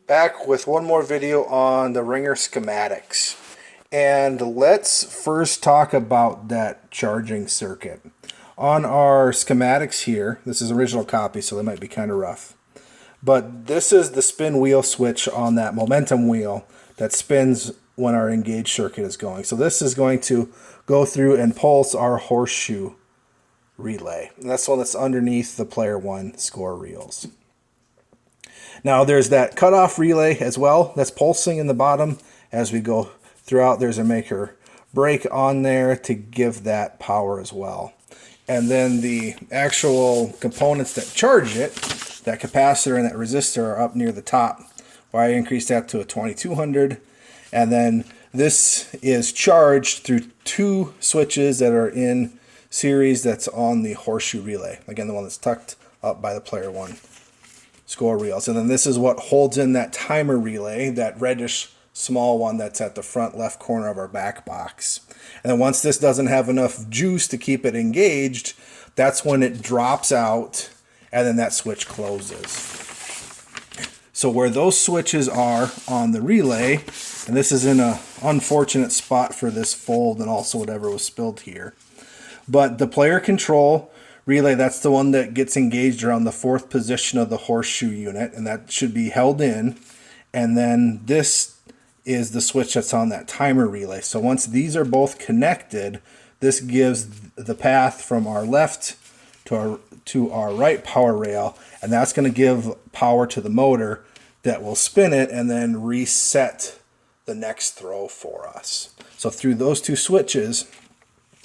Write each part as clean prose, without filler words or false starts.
Back with one more video on the ringer schematics. And let's first talk about that charging circuit. On our schematics here, this is original copy, so they might be kind of rough. But this is the spin wheel switch on that momentum wheel that spins when our engaged circuit is going. So this is going to go through and pulse our horseshoe relay. And that's the one that's underneath the player one score reels. Now there's that cutoff relay as well that's pulsing in the bottom as we go throughout. There's a maker break on there to give that power as well. And then the actual components that charge it, that capacitor and that resistor, are up near the top, where I increased that to a 2200. And then this is charged through two switches that are in series that's on the horseshoe relay. Again, the one that's tucked up by the player one score reels. And then this is what holds in that timer relay, that reddish small one that's at the front left corner of our back box. And then once this doesn't have enough juice to keep it engaged, that's when it drops out and then that switch closes. So where those switches are on the relay, and this is in an unfortunate spot for this fold and also whatever was spilled here, but the player control relay, that's the one that gets engaged around the fourth position of the horseshoe unit, and that should be held in. And then this is the switch that's on that timer relay. So once these are both connected, this gives the path from our left to our right power rail, and that's going to give power to the motor that will spin it and then reset the next throw for us. So through those two switches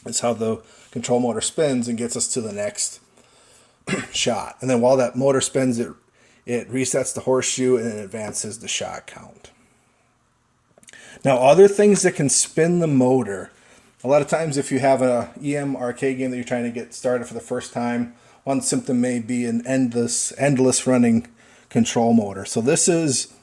is how the control motor spins and gets us to the next shot. And then while that motor spins, it resets the horseshoe and it advances the shot count. Now, other things that can spin the motor, a lot of times if you have a EM arcade game that you're trying to get started for the first time, one symptom may be an endless running control motor. So this is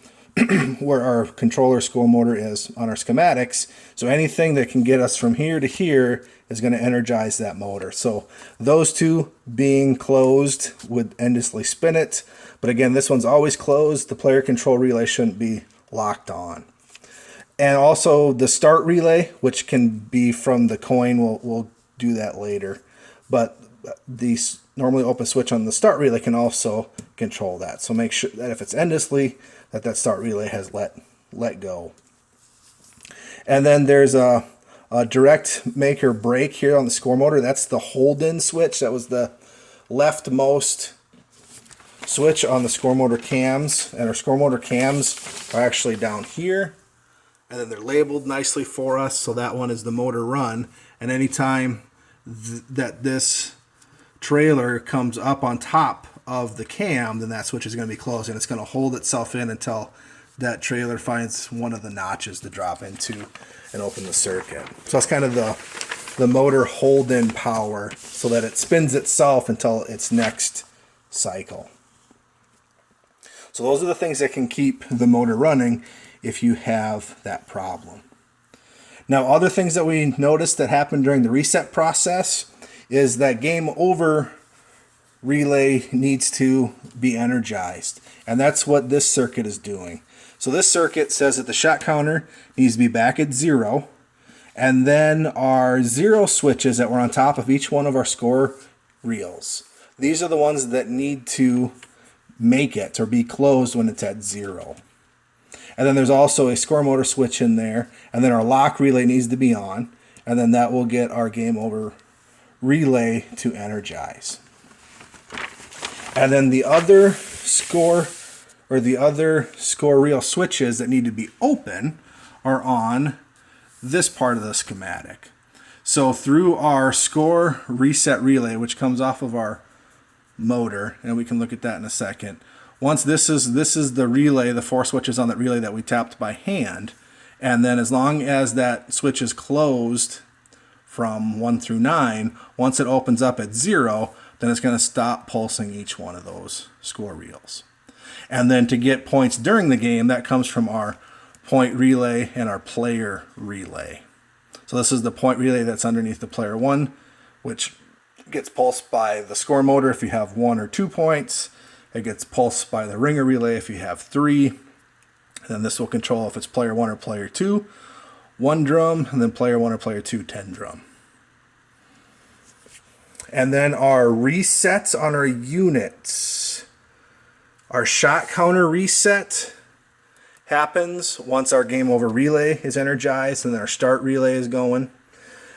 where our controller score motor is on our schematics. So anything that can get us from here to here is going to energize that motor. So those two being closed would endlessly spin it. But again, this one's always closed. The player control relay shouldn't be locked on. And also the start relay, which can be from the coin, we'll do that later. But the normally open switch on the start relay can also control that. So make sure that if it's endlessly, that start relay has let go. And then there's a direct maker break here on the score motor. That's the hold-in switch. That was the leftmost switch on the score motor cams. And our score motor cams are actually down here. And then they're labeled nicely for us. So that one is the motor run. And anytime that this trailer comes up on top of the cam, then that switch is going to be closed, and it's going to hold itself in until that trailer finds one of the notches to drop into and open the circuit. So that's kind of the motor hold-in power, so that it spins itself until its next cycle. So those are the things that can keep the motor running if you have that problem. Now, other things that we noticed that happened during the reset process is that game over relay needs to be energized, and that's what this circuit is doing. So this circuit says that the shot counter needs to be back at 0, and then our 0 switches that were on top of each one of our score reels, these are the ones that need to make it or be closed when it's at 0. And then there's also a score motor switch in there, and then our lock relay needs to be on, and then that will get our game over relay to energize. And then the other score reel switches that need to be open are on this part of the schematic. So through our score reset relay, which comes off of our motor, and we can look at that in a second. Once this is the relay, the 4 switches on that relay that we tapped by hand, and then as long as that switch is closed from 1 through 9, once it opens up at 0, then it's going to stop pulsing each one of those score reels. And then to get points during the game, that comes from our point relay and our player relay. So this is the point relay that's underneath the player 1, which gets pulsed by the score motor if you have 1 or 2 points. It gets pulsed by the ringer relay if you have 3. And then this will control if it's player 1 or player 2, 1 drum, and then player 1 or player 2, 10 drum. And then our resets on our units. Our shot counter reset happens once our game over relay is energized and then our start relay is going.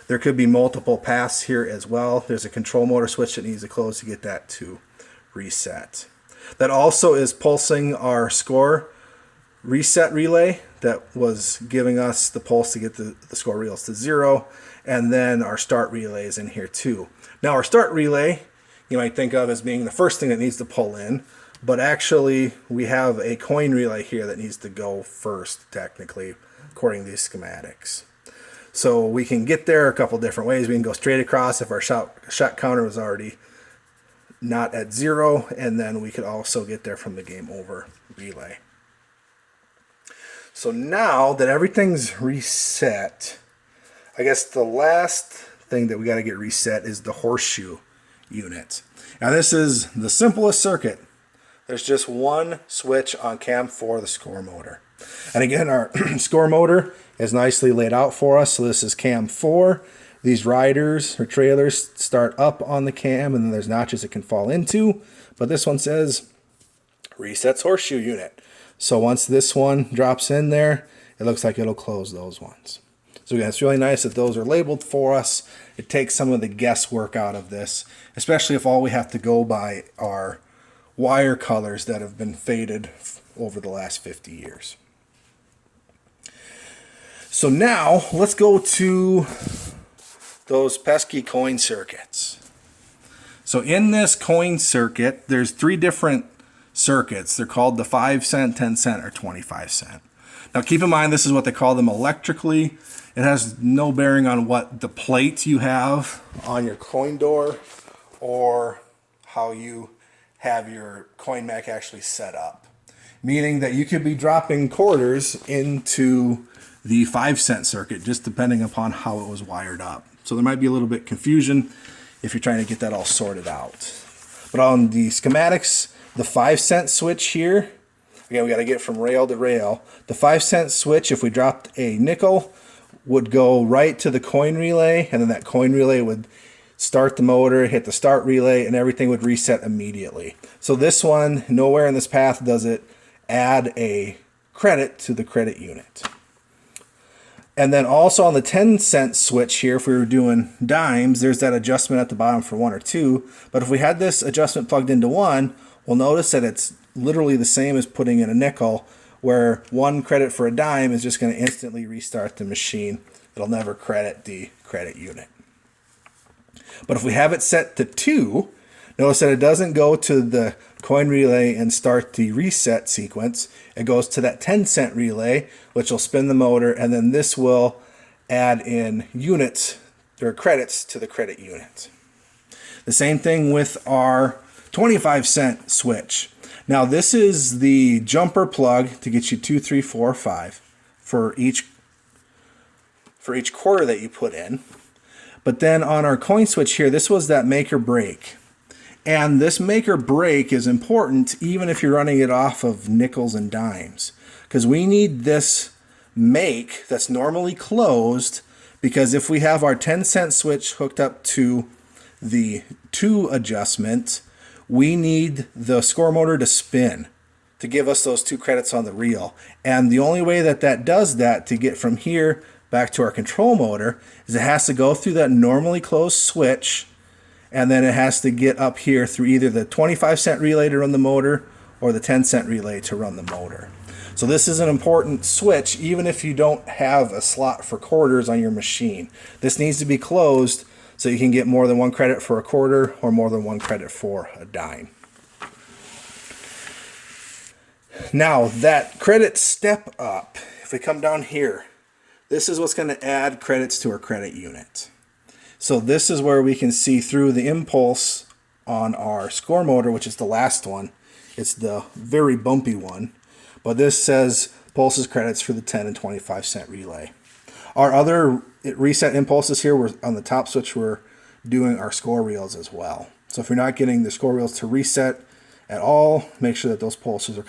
There could be multiple paths here as well. There's a control motor switch that needs to close to get that to reset. That also is pulsing our score reset relay that was giving us the pulse to get the score reels to 0. And then our start relay is in here too. Now our start relay, you might think of as being the first thing that needs to pull in, but actually we have a coin relay here that needs to go first, technically, according to these schematics. So we can get there a couple different ways. We can go straight across if our shot counter was already not at 0, and then we could also get there from the game over relay. So now that everything's reset, I guess the last thing that we got to get reset is the horseshoe unit. Now this is the simplest circuit. There's just one switch on cam 4, the score motor. And again, our score motor is nicely laid out for us. So this is cam 4. These riders or trailers start up on the cam, and then there's notches it can fall into. But this one says resets horseshoe unit. So once this one drops in there, it looks like it'll close those ones. So again, it's really nice that those are labeled for us. It takes some of the guesswork out of this, especially if all we have to go by are wire colors that have been faded over the last 50 years. So now let's go to those pesky coin circuits. So in this coin circuit, there's 3 different circuits. They're called the 5 cent, 10 cent, or 25 cent. Now keep in mind, this is what they call them electrically. It has no bearing on what the plate you have on your coin door or how you have your coin mech actually set up. Meaning that you could be dropping quarters into the 5 cent circuit just depending upon how it was wired up. So there might be a little bit confusion if you're trying to get that all sorted out. But on the schematics, the 5 cent switch here, again, we got to get from rail to rail. The 5 cent switch, if we dropped a nickel, would go right to the coin relay, and then that coin relay would start the motor, hit the start relay, and everything would reset immediately. So this one, nowhere in this path does it add a credit to the credit unit. And then also on the 10 cent switch here, if we were doing dimes, there's that adjustment at the bottom for 1 or 2. But if we had this adjustment plugged into 1, we'll notice that it's literally the same as putting in a nickel, where 1 credit for a dime is just going to instantly restart the machine. It'll never credit the credit unit. But if we have it set to 2, notice that it doesn't go to the coin relay and start the reset sequence. It goes to that 10 cent relay, which will spin the motor, and then this will add in units or credits to the credit unit. The same thing with our 25 cent switch. Now this is the jumper plug to get you 2, 3, 4, 5 for each quarter that you put in. But then on our coin switch here, this was that make or break. And this make or break is important even if you're running it off of nickels and dimes, because we need this make that's normally closed, because if we have our 10 cent switch hooked up to the 2 adjustment, we need the score motor to spin to give us those 2 credits on the reel. And the only way that that does that to get from here back to our control motor is it has to go through that normally closed switch, and then it has to get up here through either the 25 cent relay to run the motor or the 10 cent relay to run the motor. So this is an important switch even if you don't have a slot for quarters on your machine. This needs to be closed so you can get more than 1 credit for a quarter or more than 1 credit for a dime. Now that credit step up, if we come down here, this is what's going to add credits to our credit unit. So this is where we can see through the impulse on our score motor, which is the last one. It's the very bumpy one. But this says pulses credits for the 10 and 25 cent relay. Our other reset impulses here, were on the top switch, we're doing our score reels as well. So if you're not getting the score reels to reset at all, make sure that those pulses are